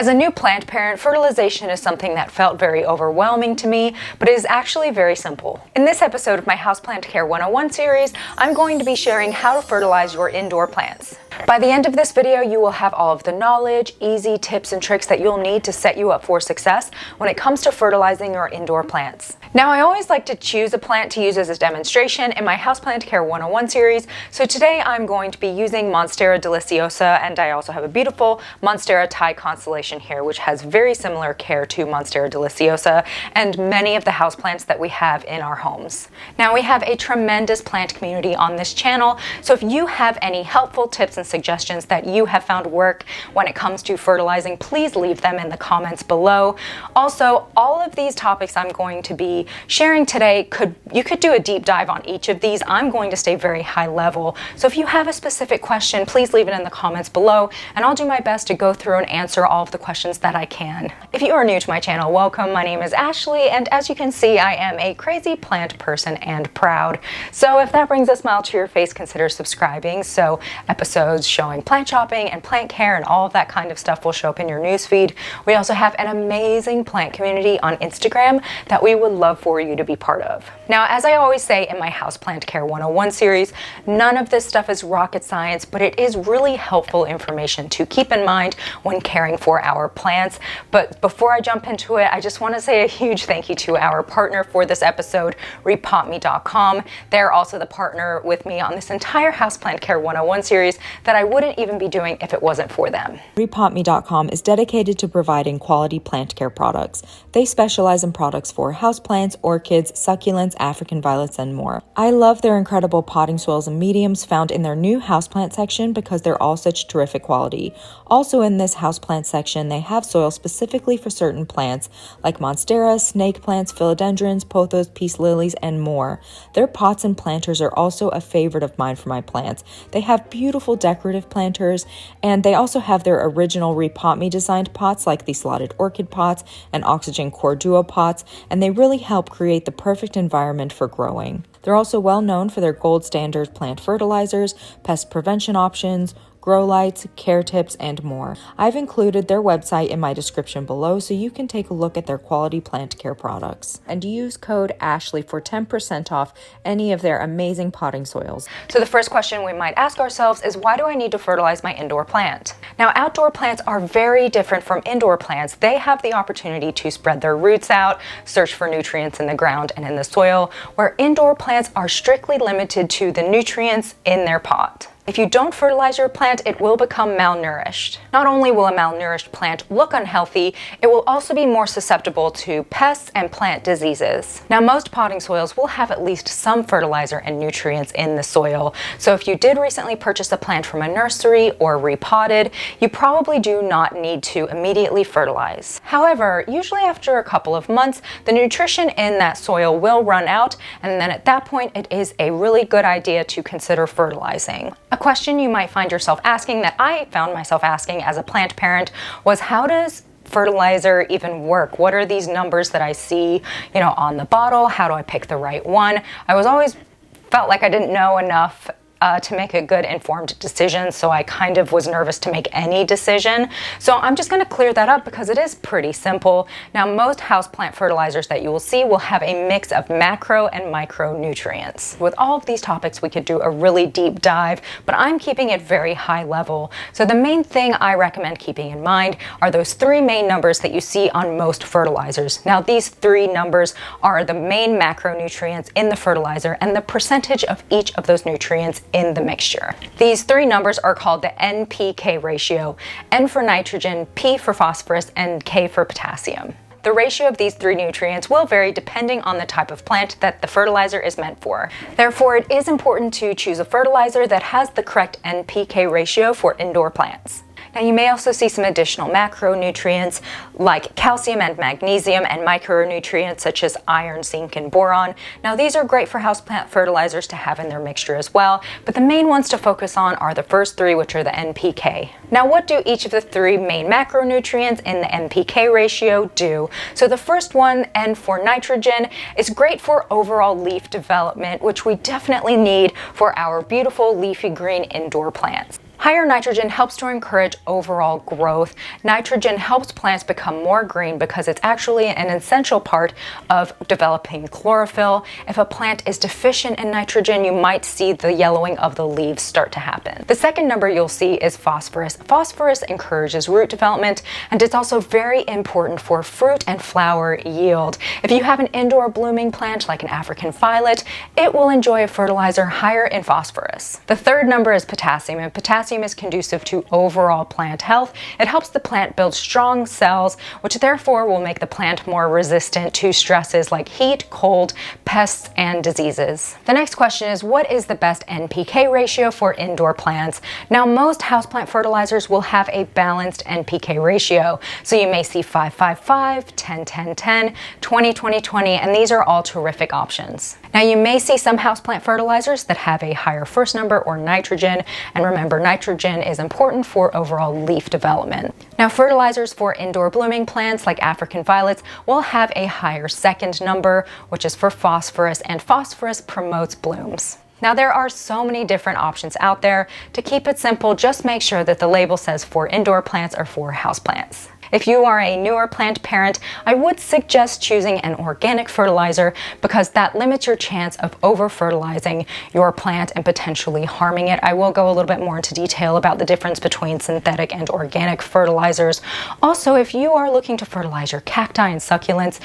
As a new plant parent, fertilization is something that felt very overwhelming to me, but it is actually very simple. In this episode of my Houseplant Care 101 series, I'm going to be sharing how to fertilize your indoor plants. By the end of this video, you will have all of the knowledge, easy tips and tricks that you'll need to set you up for success when it comes to fertilizing your indoor plants. Now, I always like to choose a plant to use as a demonstration in my Houseplant Care 101 series, so today I'm going to be using Monstera Deliciosa, and I also have a beautiful Monstera Thai constellation here, which has very similar care to Monstera Deliciosa and many of the houseplants that we have in our homes. Now, we have a tremendous plant community on this channel, so if you have any helpful tips and suggestions that you have found work when it comes to fertilizing, please leave them in the comments below. Also, all of these topics I'm going to be sharing today, you could do a deep dive on each of these. I'm going to stay very high level. So if you have a specific question, please leave it in the comments below, and I'll do my best to go through and answer all of the questions that I can. If you are new to my channel, welcome. My name is Ashley, and as you can see, I am a crazy plant person and proud. So if that brings a smile to your face, consider subscribing. So episodes showing plant shopping and plant care and all of that kind of stuff will show up in your newsfeed. We also have an amazing plant community on Instagram that we would love for you to be part of. Now, as I always say in my Houseplant Care 101 series, none of this stuff is rocket science, but it is really helpful information to keep in mind when caring for our plants. But before I jump into it, I just want to say a huge thank you to our partner for this episode, rePotme.com. They're also the partner with me on this entire Houseplant Care 101 series that I wouldn't even be doing if it wasn't for them. rePotme.com is dedicated to providing quality plant care products. They specialize in products for houseplants, orchids, succulents, African violets, and more. I love their incredible potting soils and mediums found in their new houseplant section because they're all such terrific quality. Also in this houseplant section, they have soil specifically for certain plants like monstera, snake plants, philodendrons, pothos, peace lilies, and more. Their pots and planters are also a favorite of mine for my plants. They have beautiful decorative planters, and they also have their original rePotme designed pots like the slotted orchid pots and oxygen core duo pots, and they really help create the perfect environment for growing. They're also well known for their gold standard plant fertilizers, pest prevention options, grow lights, care tips, and more. I've included their website in my description below so you can take a look at their quality plant care products. And use code ASHLEY for 10% off any of their amazing potting soils. So the first question we might ask ourselves is, why do I need to fertilize my indoor plant? Now, outdoor plants are very different from indoor plants. They have the opportunity to spread their roots out, search for nutrients in the ground and in the soil, where indoor plants are strictly limited to the nutrients in their pot. If you don't fertilize your plant, it will become malnourished. Not only will a malnourished plant look unhealthy, it will also be more susceptible to pests and plant diseases. Now, most potting soils will have at least some fertilizer and nutrients in the soil. So if you did recently purchase a plant from a nursery or repotted, you probably do not need to immediately fertilize. However, usually after a couple of months, the nutrition in that soil will run out, and then at that point, it is a really good idea to consider fertilizing. A question you might find yourself asking, that I found myself asking as a plant parent, was how does fertilizer even work? What are these numbers that I see, on the bottle? How do I pick the right one? I was always felt like I didn't know enough to make a good informed decision, so I kind of was nervous to make any decision. So I'm just going to clear that up because it is pretty simple. Now, most houseplant fertilizers that you will see will have a mix of macro and micronutrients. With all of these topics, we could do a really deep dive, but I'm keeping it very high level. So the main thing I recommend keeping in mind are those three main numbers that you see on most fertilizers. Now, these three numbers are the main macronutrients in the fertilizer and the percentage of each of those nutrients in the mixture. These three numbers are called the NPK ratio: N for nitrogen, P for phosphorus, and K for potassium. The ratio of these three nutrients will vary depending on the type of plant that the fertilizer is meant for. Therefore, it is important to choose a fertilizer that has the correct NPK ratio for indoor plants. Now, you may also see some additional macronutrients like calcium and magnesium, and micronutrients such as iron, zinc, and boron. Now, these are great for houseplant fertilizers to have in their mixture as well, but the main ones to focus on are the first three, which are the NPK. Now, what do each of the three main macronutrients in the NPK ratio do? So the first one, N for nitrogen, is great for overall leaf development, which we definitely need for our beautiful leafy green indoor plants. Higher nitrogen helps to encourage overall growth. Nitrogen helps plants become more green because it's actually an essential part of developing chlorophyll. If a plant is deficient in nitrogen, you might see the yellowing of the leaves start to happen. The second number you'll see is phosphorus. Phosphorus encourages root development, and it's also very important for fruit and flower yield. If you have an indoor blooming plant like an African violet, it will enjoy a fertilizer higher in phosphorus. The third number is potassium, and potassium is conducive to overall plant health. It helps the plant build strong cells, which therefore will make the plant more resistant to stresses like heat, cold, pests, and diseases. The next question is, what is the best NPK ratio for indoor plants? Now, most houseplant fertilizers will have a balanced NPK ratio. So you may see 5-5-5, 10-10-10, 20-20-20, and these are all terrific options. Now, you may see some houseplant fertilizers that have a higher first number or nitrogen, and remember, nitrogen is important for overall leaf development. Now, fertilizers for indoor blooming plants like African violets will have a higher second number, which is for phosphorus, and phosphorus promotes blooms. Now, there are so many different options out there. To keep it simple, just make sure that the label says for indoor plants or for houseplants. If you are a newer plant parent, I would suggest choosing an organic fertilizer because that limits your chance of over-fertilizing your plant and potentially harming it. I will go a little bit more into detail about the difference between synthetic and organic fertilizers. Also, if you are looking to fertilize your cacti and succulents,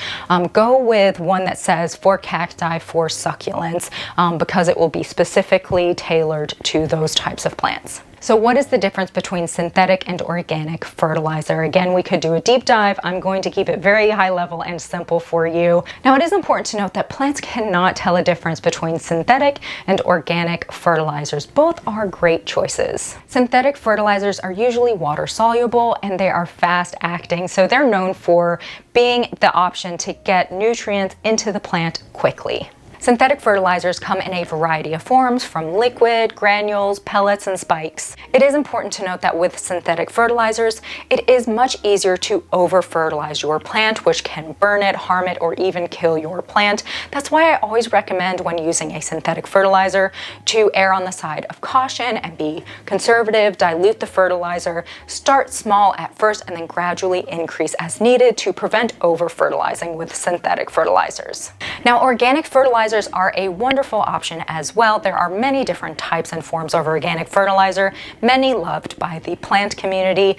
go with one that says for cacti, for succulents, because it will be specifically tailored to those types of plants. So what is the difference between synthetic and organic fertilizer? Again, we could do a deep dive. I'm going to keep it very high level and simple for you. Now, it is important to note that plants cannot tell a difference between synthetic and organic fertilizers. Both are great choices. Synthetic fertilizers are usually water soluble and they are fast acting, so they're known for being the option to get nutrients into the plant quickly. Synthetic fertilizers come in a variety of forms, from liquid, granules, pellets, and spikes. It is important to note that with synthetic fertilizers, it is much easier to over-fertilize your plant, which can burn it, harm it, or even kill your plant. That's why I always recommend when using a synthetic fertilizer to err on the side of caution and be conservative, dilute the fertilizer, start small at first, and then gradually increase as needed to prevent over-fertilizing with synthetic fertilizers. Now, organic fertilizers are a wonderful option as well. There are many different types and forms of organic fertilizer, many loved by the plant community.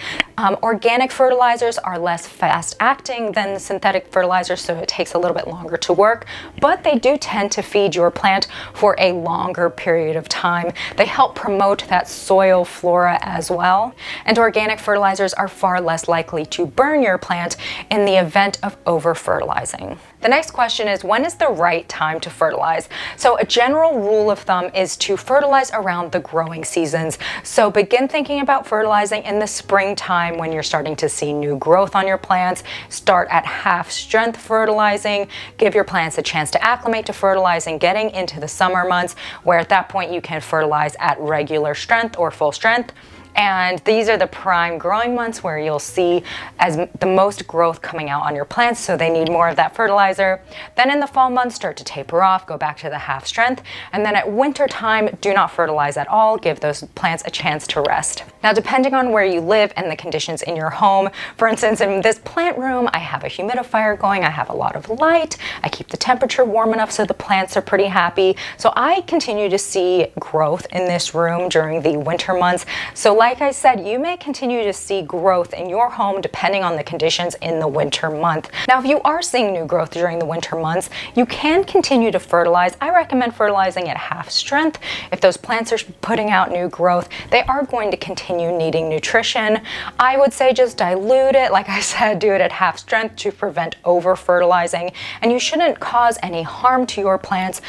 Organic fertilizers are less fast acting than synthetic fertilizers, so it takes a little bit longer to work, but they do tend to feed your plant for a longer period of time. They help promote that soil flora as well, and organic fertilizers are far less likely to burn your plant in the event of over-fertilizing. The next question is, when is the right time to fertilize? So a general rule of thumb is to fertilize around the growing seasons. So begin thinking about fertilizing in the springtime when you're starting to see new growth on your plants. Start at half strength fertilizing. Give your plants a chance to acclimate to fertilizing, getting into the summer months, where at that point you can fertilize at regular strength or full strength. And these are the prime growing months where you'll see as the most growth coming out on your plants, so they need more of that fertilizer. Then in the fall months, start to taper off, go back to the half strength. And then at winter time, do not fertilize at all. Give those plants a chance to rest. Now, depending on where you live and the conditions in your home, for instance, in this plant room, I have a humidifier going, I have a lot of light, I keep the temperature warm enough so the plants are pretty happy. So I continue to see growth in this room during the winter months. So like I said, you may continue to see growth in your home depending on the conditions in the winter month. Now, if you are seeing new growth during the winter months, you can continue to fertilize. I recommend fertilizing at half strength. If those plants are putting out new growth, they are going to continue needing nutrition. I would say just dilute it. Like I said, do it at half strength to prevent over-fertilizing. And you shouldn't cause any harm to your plants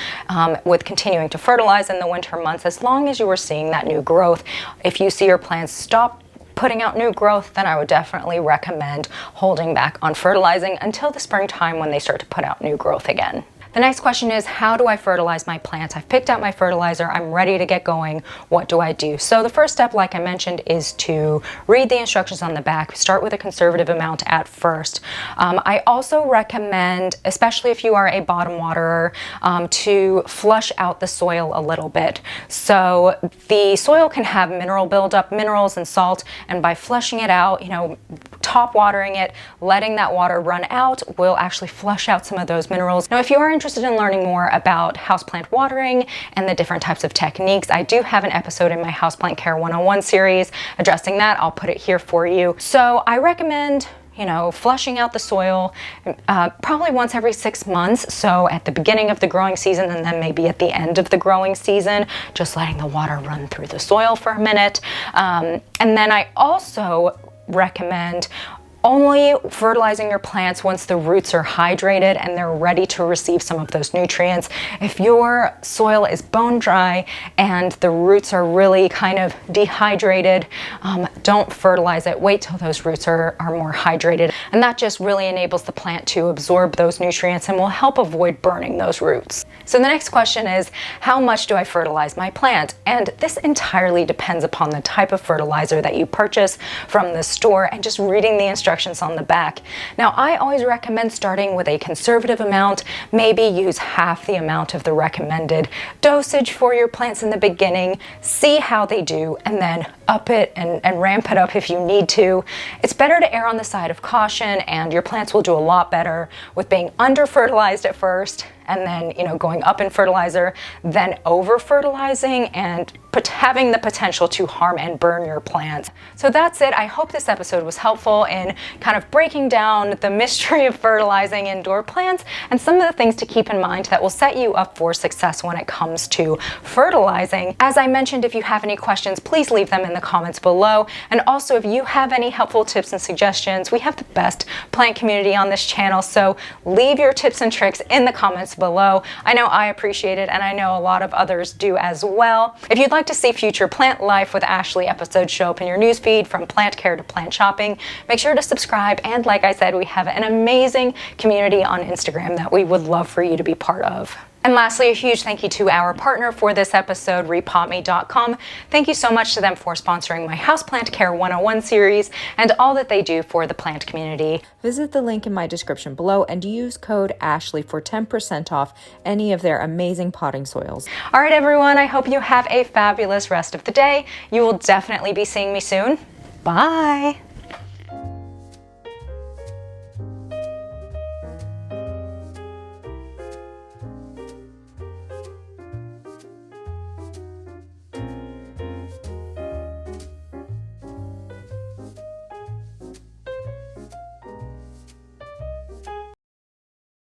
with continuing to fertilize in the winter months as long as you are seeing that new growth. If you see your plants stop putting out new growth, then I would definitely recommend holding back on fertilizing until the springtime when they start to put out new growth again. The next question is, how do I fertilize my plants? I've picked out my fertilizer, I'm ready to get going. What do I do? So the first step, like I mentioned, is to read the instructions on the back. Start with a conservative amount at first. I also recommend, especially if you are a bottom waterer, to flush out the soil a little bit. So the soil can have mineral buildup, minerals and salt, and by flushing it out, top watering it, letting that water run out will actually flush out some of those minerals. Now, if you are interested in learning more about houseplant watering and the different types of techniques, I do have an episode in my Houseplant Care 101 series addressing that. I'll put it here for you. So I recommend flushing out the soil probably once every 6 months. So at the beginning of the growing season and then maybe at the end of the growing season, just letting the water run through the soil for a minute. And then I also recommend only fertilizing your plants once the roots are hydrated and they're ready to receive some of those nutrients. If your soil is bone dry and the roots are really kind of dehydrated, don't fertilize it. Wait till those roots are more hydrated. And that just really enables the plant to absorb those nutrients and will help avoid burning those roots. So the next question is, how much do I fertilize my plant? And this entirely depends upon the type of fertilizer that you purchase from the store and just reading the instructions on the back. Now, I always recommend starting with a conservative amount, maybe use half the amount of the recommended dosage for your plants in the beginning, see how they do, and then up it and ramp it up if you need to. It's better to err on the side of caution, and your plants will do a lot better with being under fertilized at first and then going up in fertilizer, then over fertilizing and having the potential to harm and burn your plants. So that's it. I hope this episode was helpful in kind of breaking down the mystery of fertilizing indoor plants and some of the things to keep in mind that will set you up for success when it comes to fertilizing. As I mentioned, if you have any questions, please leave them in the comments below. And also, if you have any helpful tips and suggestions, we have the best plant community on this channel, so leave your tips and tricks in the comments below. I know I appreciate it, and I know a lot of others do as well. If you'd like to see future Plant Life with Ashley episodes show up in your newsfeed, from plant care to plant shopping, make sure to subscribe. And like I said, we have an amazing community on Instagram that we would love for you to be part of. And lastly, a huge thank you to our partner for this episode, rePotme.com. Thank you so much to them for sponsoring my Houseplant Care 101 series and all that they do for the plant community. Visit the link in my description below and use code Ashley for 10% off any of their amazing potting soils. All right, everyone, I hope you have a fabulous rest of the day. You will definitely be seeing me soon. Bye.